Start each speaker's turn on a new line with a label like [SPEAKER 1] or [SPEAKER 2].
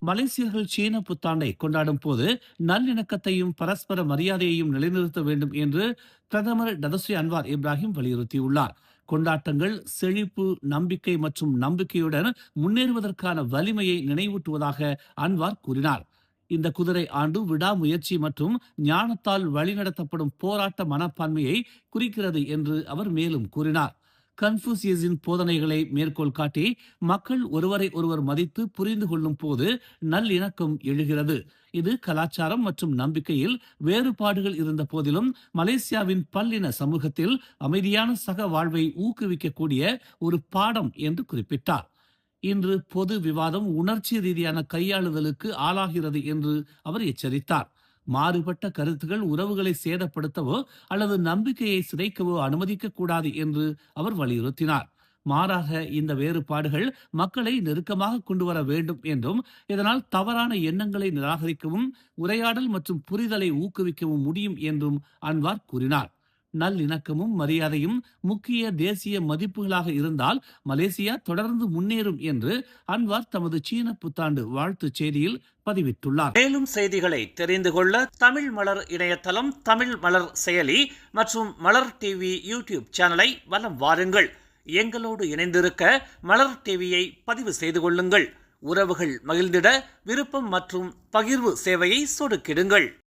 [SPEAKER 1] மலேசியர்கள் சீன புத்தாண்டை கொண்டாடும் போது நல்லிணக்கத்தையும் பரஸ்பர மரியாதையையும் நிலைநிறுத்த வேண்டும் என்று பிரதமர் டதஸ்ரீ அன்வார் இப்ராஹிம் வலியுறுத்தியுள்ளார். கொண்டாட்டங்கள் செழிப்பு, நம்பிக்கை மற்றும் நம்பிக்கையுடன் முன்னேறுவதற்கான வலிமையை நினைவூட்டுவதாக அன்வார் கூறினார். இந்த குதிரை ஆண்டு விடாமுயற்சி மற்றும் ஞானத்தால் வழிநடத்தப்படும் போராட்ட மனப்பான்மையை குறிக்கிறது என்று அவர் மேலும் கூறினார். கன்ஃபூசியஸின் போதனைகளை மேற்கோள் காட்டி மக்கள் ஒருவரை ஒருவர் மதித்து புரிந்து கொள்ளும் போது நல்லிணக்கம் எழுகிறது. இது கலாச்சாரம் மற்றும் நம்பிக்கையில் வேறுபாடுகள் இருந்த போதிலும் மலேசியாவின் பல்லின சமூகத்தில் அமைதியான சக வாழ்வை ஊக்குவிக்கக்கூடிய ஒரு பாடம் என்று குறிப்பிட்டார். இன்று பொது விவாதம் உணர்ச்சி ரீதியான கையாளுதலுக்கு ஆளாகிறது என்று அவர் எச்சரித்தார். மாறுபட்ட கருத்துகள் உறவுகளை சேதப்படுத்தவோ அல்லது நம்பிக்கையை சிதைக்கவோ அனுமதிக்க கூடாது என்று அவர் வலியுறுத்தினார். மாறாக இந்த வேறுபாடுகள் மக்களை நெருக்கமாக கொண்டு வர வேண்டும் என்றும் இதனால் தவறான எண்ணங்களை நிராகரிக்கவும் உரையாடல் மற்றும் புரிதலை ஊக்குவிக்கவும் முடியும் என்றும் அன்வார் கூறினார். நல்லிணக்கமும் மரியாதையும் முக்கிய தேசிய மதிப்புகளாக இருந்தால் மலேசியா தொடர்ந்து முன்னேறும் என்று அன்வார் தமது சீன புத்தாண்டு வாழ்த்துச் செய்தியில் பதிவிட்டுள்ளார். மேலும் செய்திகளை தெரிந்து கொள்ள தமிழ் மலர் இணையதளம், தமிழ் மலர் செயலி மற்றும் மலர் டிவி யூடியூப் சேனலை வலம் வாருங்கள். எங்களோடு இணைந்திருக்க மலர் டிவியை பதிவு செய்து கொள்ளுங்கள். உறவுகள் மகிழ்ந்திட விருப்பம் மற்றும் பகிர்வு சேவையை சொடுக்கிடுங்கள்.